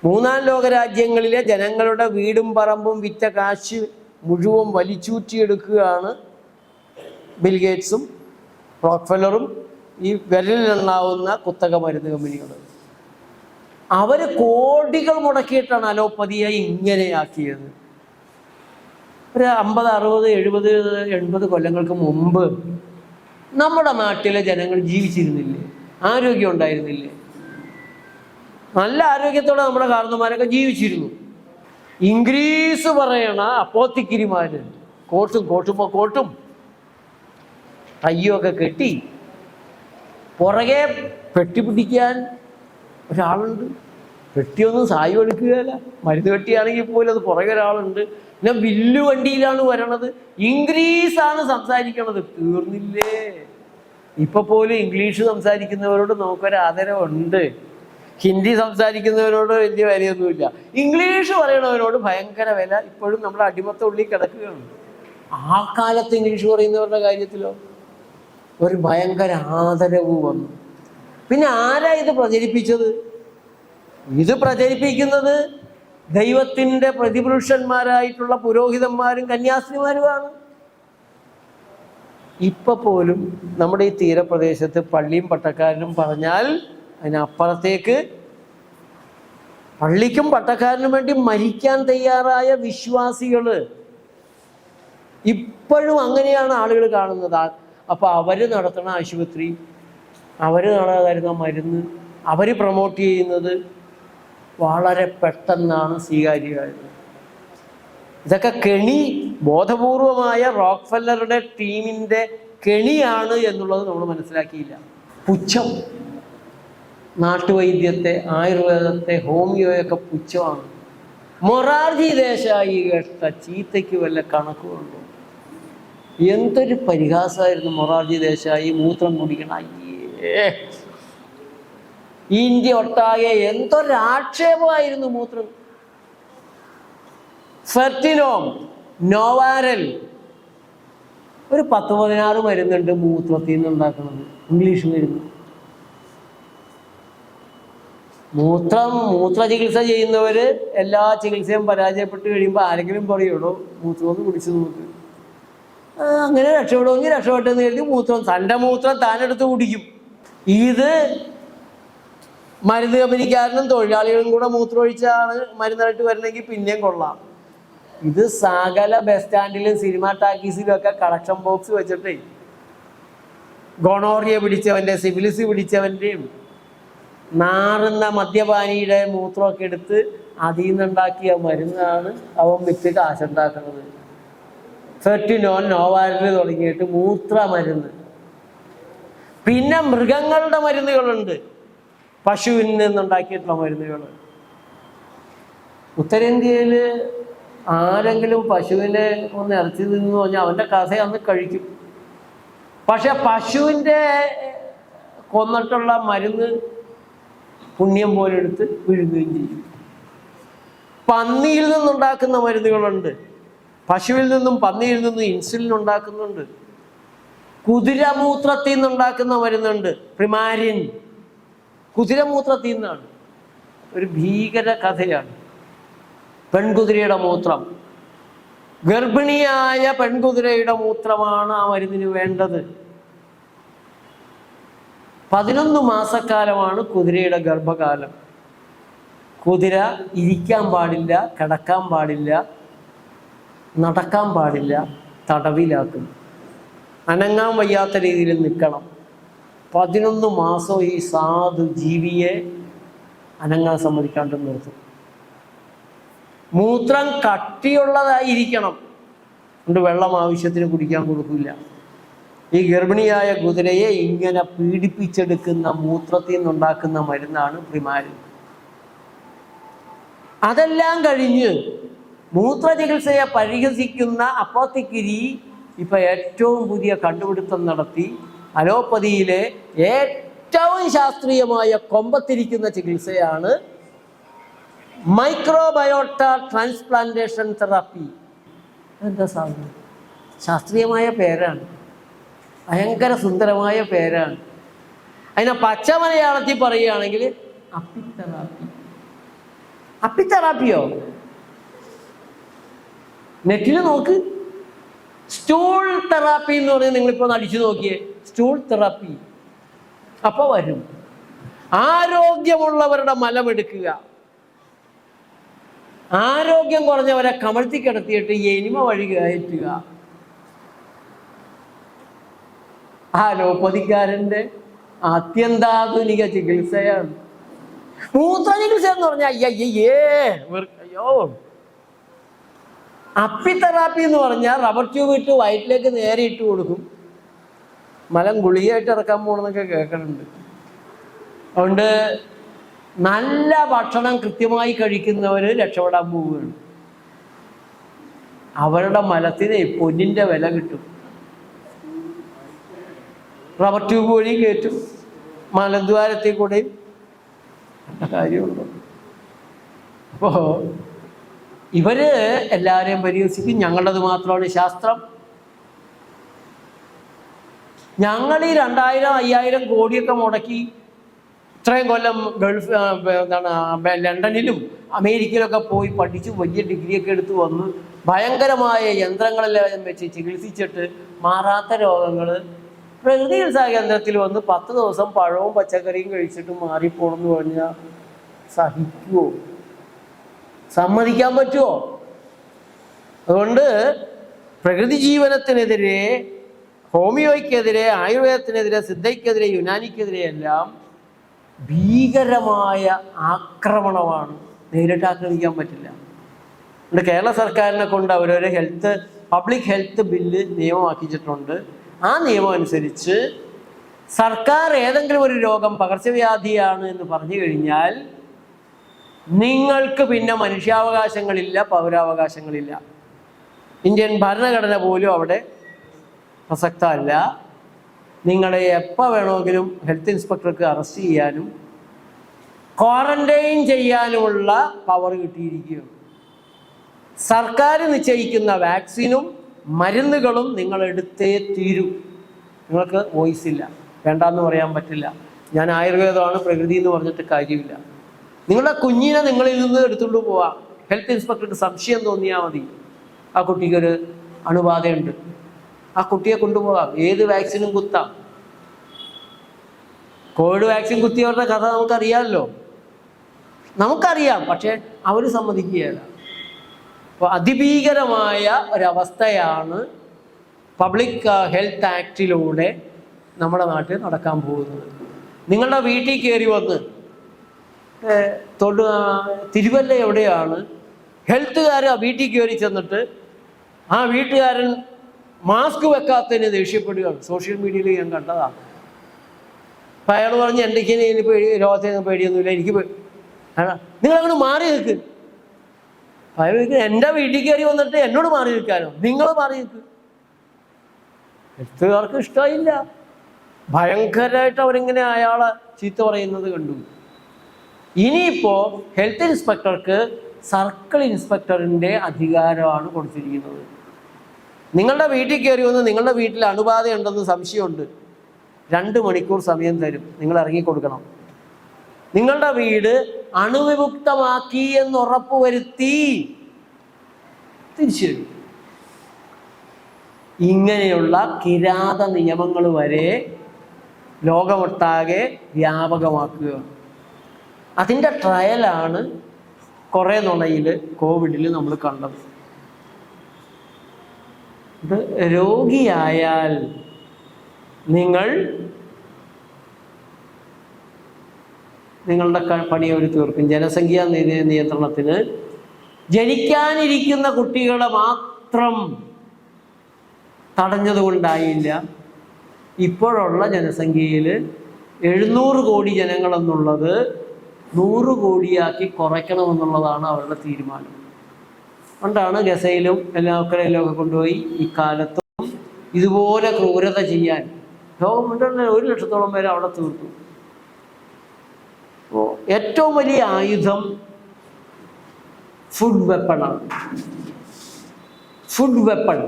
മൂന്നാം ലോക രാജ്യങ്ങളിലെ ജനങ്ങളുടെ വീടും പറമ്പും വിറ്റ കാശ് മുഴുവൻ വലിച്ചൂറ്റിയെടുക്കുകയാണ് ബിൽഗേറ്റ്സും റോക്ക്ഫെല്ലറും ഈ വിരലിലെണ്ണാവുന്ന കുത്തക മരുന്ന് കമ്പനികൾ. അവർ കോടികൾ മുടക്കിയിട്ടാണ് അലോപ്പതിയെ ഇങ്ങനെയാക്കിയത്. ഒരു 50, 60, 70, 80 കൊല്ലങ്ങൾക്ക് മുമ്പ് നമ്മുടെ നാട്ടിലെ ജനങ്ങൾ ജീവിച്ചിരുന്നില്ലേ? ആരോഗ്യം ഉണ്ടായിരുന്നില്ലേ? നല്ല ആരോഗ്യത്തോടെ നമ്മുടെ കാരണന്മാരൊക്കെ ജീവിച്ചിരുന്നു. ഇംഗ്ലീഷ് പറയണ അപ്പോത്തിക്കിരിമാര് കോട്ടും കയ്യൊക്കെ കെട്ടി പുറകെ പെട്ടി പിടിക്കാൻ ഒരാളുണ്ട്. പെട്ടിയൊന്നും സായി എടുക്കുകയല്ല, മരുന്ന് പെട്ടിയാണെങ്കിൽ പോലും അത് പുറകെ ഒരാളുണ്ട്. പിന്നെ വില്ലു വണ്ടിയിലാണ് വരണത്, ഇംഗ്ലീഷാണ് സംസാരിക്കണത്. തീർന്നില്ലേ? ഇപ്പൊ പോലും ഇംഗ്ലീഷ് സംസാരിക്കുന്നവരോട് നമുക്കൊരു ആദരവുണ്ട്. ഹിന്ദി സംസാരിക്കുന്നവരോട് വലിയ വിലയൊന്നുമില്ല. ഇംഗ്ലീഷ് പറയണവരോട് ഭയങ്കര വില. ഇപ്പോഴും നമ്മുടെ അടിമത്ത ഉള്ളിൽ കിടക്കുകയാണ്. ആ കാലത്ത് ഇംഗ്ലീഷ് പറയുന്നവരുടെ കാര്യത്തിലോ ഒരു ഭയങ്കര ആദരവ് വന്നു. പിന്നെ ആരാ ഇത് പ്രചരിപ്പിച്ചത്? ഇത് പ്രചരിപ്പിക്കുന്നത് ദൈവത്തിൻ്റെ പ്രതിപുരുഷന്മാരായിട്ടുള്ള പുരോഹിതന്മാരും കന്യാസ്ത്രീമാരുമാണ്. ഇപ്പൊ പോലും നമ്മുടെ ഈ തീരപ്രദേശത്ത് പള്ളിയും പട്ടക്കാരനും പറഞ്ഞാൽ അതിനപ്പുറത്തേക്ക് പള്ളിക്കും പട്ടക്കാരനും വേണ്ടി മരിക്കാൻ തയ്യാറായ വിശ്വാസികൾ ഇപ്പോഴും അങ്ങനെയാണ് ആളുകൾ കാണുന്നത്. അപ്പൊ അവര് നടത്തുന്ന ആശുപത്രി, അവര് തരുന്ന മരുന്ന്, അവര് പ്രൊമോട്ട് ചെയ്യുന്നത് വളരെ പെട്ടെന്നാണ് സ്വീകാര്യമായത്. ഇതൊക്കെ കെണി, ബോധപൂർവമായ റോക്ക്ഫെല്ലറുടെ ടീമിൻ്റെ കെണിയാണ് എന്നുള്ളത് നമ്മൾ മനസ്സിലാക്കിയില്ല. പുച്ഛം, നാട്ടുവൈദ്യത്തെ, ആയുർവേദത്തെ, ഹോമിയോയൊക്കെ പുച്ഛമാണ്. മൊറാർജി ദേശായി കേട്ട ചീത്തയ്ക്ക് വല്ല കണക്കുമുണ്ടോ? എന്തൊരു പരിഹാസമായിരുന്നു മൊറാർജി ദേശായി മൂത്രം കുടിക്കണ. അയ്യേ, ഇന്ത്യ ഒട്ടാകെ എന്തൊരാക്ഷേപമായിരുന്നു മൂത്രം. ഫെർട്ടിനോം, നോവാരൽ, ഒരു 10-16 മരുന്നുണ്ട് മൂത്രത്തിൽ നിന്ന് ഉണ്ടാക്കുന്നത്, ഇംഗ്ലീഷ് മരുന്ന്. മൂത്ര ചികിത്സ ചെയ്യുന്നവര് എല്ലാ ചികിത്സയും പരാജയപ്പെട്ട് കഴിയുമ്പോൾ ആരെങ്കിലും പറയുള്ളൂ മൂത്രമൊന്ന് കുടിച്ചു നോക്ക്, അങ്ങനെ രക്ഷപ്പെടുമെങ്കിൽ രക്ഷപ്പെട്ടെന്ന് കരുതി തൻ്റെ മൂത്രം താനെടുത്ത് കുടിക്കും. ഇത് മരുന്ന് കമ്പനിക്കാരനും തൊഴിലാളികളും കൂടെ മൂത്രമൊഴിച്ചാണ് മരുന്നായിട്ട് വരണമെങ്കിൽ പിന്നെയും കൊള്ളാം. ഇത് സകല ബസ് സ്റ്റാൻഡിലും സിനിമ ടാക്കീസിലും ഒക്കെ കളക്ഷൻ ബോക്സ് വെച്ചിട്ടേ ഗൊണോറിയ പിടിച്ചവൻ്റെ, സിഫിലിസ് പിടിച്ചവൻ്റെയും നാറുന്ന മദ്യപാനിയുടെ മൂത്രമൊക്കെ എടുത്ത് അതിൽ നിന്നുണ്ടാക്കിയ മരുന്നാണ് അവൻ വിറ്റ് കാശുണ്ടാക്കുന്നത്. ഫെർട്ടിനോൻ, നോവാരൽ തുടങ്ങിയിട്ട് മൂത്ര മരുന്ന്. പിന്നെ മൃഗങ്ങളുടെ മരുന്നുകളുണ്ട്, പശുവിൽ നിന്നുണ്ടാക്കിയിട്ടുള്ള മരുന്നുകൾ. ഉത്തരേന്ത്യയിൽ ആരെങ്കിലും പശുവിനെ ഒന്ന് ഇറച്ചി തിന്നു പറഞ്ഞാൽ അവൻ്റെ കഥ അന്ന് കഴിക്കും. പക്ഷെ പശുവിൻ്റെ കൊന്നിട്ടുള്ള മരുന്ന് പുണ്യം പോലെ എടുത്ത് വിഴുങ്ങുകയും ചെയ്യും. പന്നിയിൽ നിന്നുണ്ടാക്കുന്ന മരുന്നുകളുണ്ട്, പശുവിൽ നിന്നും പന്നിയിൽ നിന്നും ഇൻസുലിൻ ഉണ്ടാക്കുന്നുണ്ട്. കുതിരമൂത്രത്തിൽ നിന്നുണ്ടാക്കുന്ന മരുന്നുണ്ട്, പ്രിമാരിൻ, കുതിരമൂത്രത്തിൽ നിന്നാണ്. ഒരു ഭീകര കഥയാണ്. പെൺകുതിരയുടെ മൂത്രം, ഗർഭിണിയായ പെൺകുതിരയുടെ മൂത്രമാണ് ആ മരുന്നിന് വേണ്ടത്. 11 മാസക്കാലമാണ് കുതിരയുടെ ഗർഭകാലം. കുതിര ഇരിക്കാൻ പാടില്ല, കിടക്കാൻ പാടില്ല, നടക്കാൻ പാടില്ല, തടവിലാക്കും. അനങ്ങാൻ വയ്യാത്ത രീതിയിൽ നിൽക്കണം. 11 മാസം ഈ സാധു ജീവിയെ അനങ്ങാൻ സമ്മതിക്കാണ്ട് നിർത്തും. മൂത്രം കട്ടിയുള്ളതായിരിക്കണം, കൊണ്ട് വെള്ളം ആവശ്യത്തിന് കുടിക്കാൻ കൊടുക്കില്ല. ഈ ഗർഭിണിയായ കുതിരയെ ഇങ്ങനെ പീഡിപ്പിച്ചെടുക്കുന്ന മൂത്രത്തിൽ നിന്നുണ്ടാക്കുന്ന മരുന്നാണ് പ്രിമാരിൻ. അതെല്ലാം കഴിഞ്ഞ് മൂത്ര ചികിത്സയെ പരിഹസിക്കുന്ന അപ്പോത്തിക്കിരി ഇപ്പൊ ഏറ്റവും പുതിയ കണ്ടുപിടുത്തം നടത്തി. അലോപ്പതിയിലെ ഏറ്റവും ശാസ്ത്രീയമായ കൊമ്പത്തിരിക്കുന്ന ചികിത്സയാണ് മൈക്രോബയോട്ട ട്രാൻസ്പ്ലാന്റേഷൻ തെറാപ്പി. എന്താ സാധനം? ശാസ്ത്രീയമായ പേരാണ്, ഭയങ്കര സുന്ദരമായ പേരാണ്. അതിനെ പച്ച മലയാളത്തിൽ പറയുകയാണെങ്കിൽ അപ്പിത്തെറാപ്പി. അപ്പിതെറാപ്പിയോ? നെറ്റിൽ നോക്ക്. സ്റ്റൂൾ തെറാപ്പി എന്ന് പറഞ്ഞ് നിങ്ങളിപ്പോൾ അടിച്ചു നോക്കിയേ, സ്റ്റൂൾ തെറാപ്പി. അപ്പൊ വരും. ആരോഗ്യമുള്ളവരുടെ മലമെടുക്കുക, ആരോഗ്യം കുറഞ്ഞവരെ കമഴ്ത്തി കിടത്തിയിട്ട് എനിമ വഴി കയറ്റുക. അലോപ്പതിക്കാരൻ്റെ അത്യന്താധുനിക ചികിത്സയാണ് മൂത്ര ചികിത്സ എന്ന് പറഞ്ഞാൽ. അയ്യോ. അപ്പിതെറാപ്പി എന്ന് പറഞ്ഞാൽ റബ്ബർ ട്യൂബ് ഇട്ട് വയറ്റിലേക്ക് നേരെ ഇട്ട് കൊടുക്കും. മലം ഗുളികയായിട്ട് ഇറക്കാൻ പോകണമെന്നൊക്കെ കേൾക്കുന്നുണ്ട്. അതുകൊണ്ട് നല്ല ഭക്ഷണം കൃത്യമായി കഴിക്കുന്നവർ രക്ഷപ്പെടാൻ പോവുകയാണ്. അവരുടെ മലത്തിന് പൊന്നിൻ്റെ വില കിട്ടും. റബ്ബർ ട്യൂബ് വഴി കയറ്റും, മലദ്വാരത്തിൽ കൂടെയും കാര്യമുള്ളൂ. അപ്പോൾ ഇവര് എല്ലാവരെയും പരിഹസിക്കും. ഞങ്ങളത് മാത്രമാണ് ശാസ്ത്രം. ഞങ്ങൾ ഈ 2000-5000 കോടിയൊക്കെ മുടക്കി ഇത്രയും കൊല്ലം ഗൾഫ് ലണ്ടനിലും അമേരിക്കയിലൊക്കെ പോയി പഠിച്ച് വലിയ ഡിഗ്രിയൊക്കെ എടുത്ത് വന്ന് ഭയങ്കരമായ യന്ത്രങ്ങളെല്ലാം വെച്ച് ചികിത്സിച്ചിട്ട് മാറാത്ത രോഗങ്ങൾ പ്രകൃതി ചികിത്സാ കേന്ദ്രത്തിൽ വന്ന് 10 ദിവസം പഴവും പച്ചക്കറിയും കഴിച്ചിട്ട് മാറിപ്പോണെന്ന് പറഞ്ഞാൽ സഹിക്കുമോ? സമ്മതിക്കാൻ പറ്റുമോ? അതുകൊണ്ട് പ്രകൃതി ജീവനത്തിനെതിരെ, ഹോമിയോയ്ക്കെതിരെ, ആയുർവേദത്തിനെതിരെ, സിദ്ധയ്ക്കെതിരെ, യുനാനിക്കെതിരെ എല്ലാം ഭീകരമായ ആക്രമണമാണ്. നേരിട്ട് ആക്രമിക്കാൻ പറ്റില്ല. അതുകൊണ്ട് കേരള സർക്കാരിനെ കൊണ്ട് അവരൊരു പബ്ലിക് ഹെൽത്ത് ബില്ല് നിയമമാക്കിച്ചിട്ടുണ്ട്. ആ നിയമം അനുസരിച്ച് സർക്കാർ ഏതെങ്കിലും ഒരു രോഗം പകർച്ചവ്യാധിയാണ് എന്ന് പറഞ്ഞു കഴിഞ്ഞാൽ നിങ്ങൾക്ക് പിന്നെ മനുഷ്യാവകാശങ്ങളില്ല, പൗരാവകാശങ്ങളില്ല. ഇന്ത്യൻ ഭരണഘടന പോലും അവിടെ പ്രസക്തമല്ല. നിങ്ങളെ എപ്പോൾ വേണമെങ്കിലും ഹെൽത്ത് ഇൻസ്പെക്ടർക്ക് അറസ്റ്റ് ചെയ്യാനും ക്വാറന്റൈൻ ചെയ്യാനുമുള്ള പവർ കിട്ടിയിരിക്കുകയാണ്. സർക്കാർ നിശ്ചയിക്കുന്ന വാക്സിനും മരുന്നുകളും നിങ്ങൾ എടുത്തേ തീരൂ. നിങ്ങൾക്ക് വോയിസ് ഇല്ല, വേണ്ടാന്ന് പറയാൻ പറ്റില്ല. ഞാൻ ആയുർവേദമാണ്, പ്രകൃതി എന്ന് പറഞ്ഞിട്ട് കാര്യമില്ല. നിങ്ങളുടെ കുഞ്ഞിനെ നിങ്ങളിൽ നിന്ന് എടുത്തുകൊണ്ട് പോവാം. ഹെൽത്ത് ഇൻസ്പെക്ടർക്ക് സംശയം തോന്നിയാൽ മതി, ആ കുട്ടിക്കൊരു അണുബാധയുണ്ട്, ആ കുട്ടിയെ കൊണ്ടുപോകാം. ഏത് വാക്സിനും കുത്താം. കോവിഡ് വാക്സിൻ കുത്തിയവരുടെ കഥ നമുക്കറിയാമല്ലോ, നമുക്കറിയാം. പക്ഷെ അവർ സമ്മതിക്കുകയല്ല. അപ്പോൾ അതിഭീകരമായ ഒരവസ്ഥയാണ് പബ്ലിക് ഹെൽത്ത് ആക്ടിലൂടെ നമ്മുടെ നാട്ടിൽ നടക്കാൻ പോകുന്നത്. നിങ്ങളുടെ വീട്ടിൽ കയറി വന്ന് തിരുവല്ല എവിടെയാണ് ഹെൽത്തുകാർ വീട്ടിൽ കയറി ചെന്നിട്ട് ആ വീട്ടുകാരൻ മാസ്ക് വെക്കാത്തതിന് ദേഷ്യപ്പെടുകയാണ്. സോഷ്യൽ മീഡിയയിൽ ഞാൻ കണ്ടതാണ്. അപ്പം അയാൾ പറഞ്ഞ് എനിക്ക് ഇനി രോഗത്തിന് പേടിയൊന്നുമില്ല, എനിക്ക് നിങ്ങളങ്ങോട്ട് മാറി നിൽക്ക്. അയാൾ എൻ്റെ വീട്ടിൽ കയറി വന്നിട്ട് എന്നോട് മാറി നിൽക്കാനോ? നിങ്ങൾ മാറി നിൽക്ക്. ഹെൽത്തുകാർക്ക് ഇഷ്ടമായില്ല. ഭയങ്കരമായിട്ട് അവരിങ്ങനെ അയാളെ ചീത്ത പറയുന്നത് കണ്ടു. ഇനിയിപ്പോൾ ഹെൽത്ത് ഇൻസ്പെക്ടർക്ക് സർക്കിൾ ഇൻസ്പെക്ടറിൻ്റെ അധികാരമാണ് കൊടുത്തിരിക്കുന്നത്. നിങ്ങളുടെ വീട്ടിൽ കയറി വന്ന് നിങ്ങളുടെ വീട്ടിൽ അണുബാധയുണ്ടെന്ന് സംശയമുണ്ട്, 2 മണിക്കൂർ സമയം തരും, നിങ്ങൾ ഇറങ്ങിക്കൊടുക്കണം. നിങ്ങളുടെ വീട് അണുവിമുക്തമാക്കി എന്ന് ഉറപ്പുവരുത്തി തിരിച്ചു. ഇങ്ങനെയുള്ള കിരാത നിയമങ്ങൾ വരെ ലോകമൊട്ടാകെ വ്യാപകമാക്കുക. അതിൻ്റെ ട്രയലാണ് കുറേ നുണയിൽ കോവിഡിൽ നമ്മൾ കണ്ടത്. ഇത് രോഗിയായാൽ നിങ്ങളുടെ പണി അവർ തീർക്കും. ജനസംഖ്യാ നിയന്ത്രണത്തിന് ജനിക്കാനിരിക്കുന്ന കുട്ടികളെ മാത്രം തടഞ്ഞതുകൊണ്ടായില്ല. ഇപ്പോഴുള്ള ജനസംഖ്യയിൽ 700 കോടി ജനങ്ങളെന്നുള്ളത് 100 കോടിയാക്കി കുറയ്ക്കണമെന്നുള്ളതാണ് അവരുടെ തീരുമാനം. അതുകൊണ്ടാണ് ഗസയിലും എല്ലാവരെയൊക്കെ കൊണ്ടുപോയി ഇക്കാലത്തും ഇതുപോലെ ക്രൂരത ചെയ്യാൻ ഗവൺമെൻറ് 1 ലക്ഷത്തോളം പേര് അവിടെ തീർത്തു. അപ്പോൾ ഏറ്റവും വലിയ ആയുധം ഫുഡ് വെപ്പണാണ്. Food weapon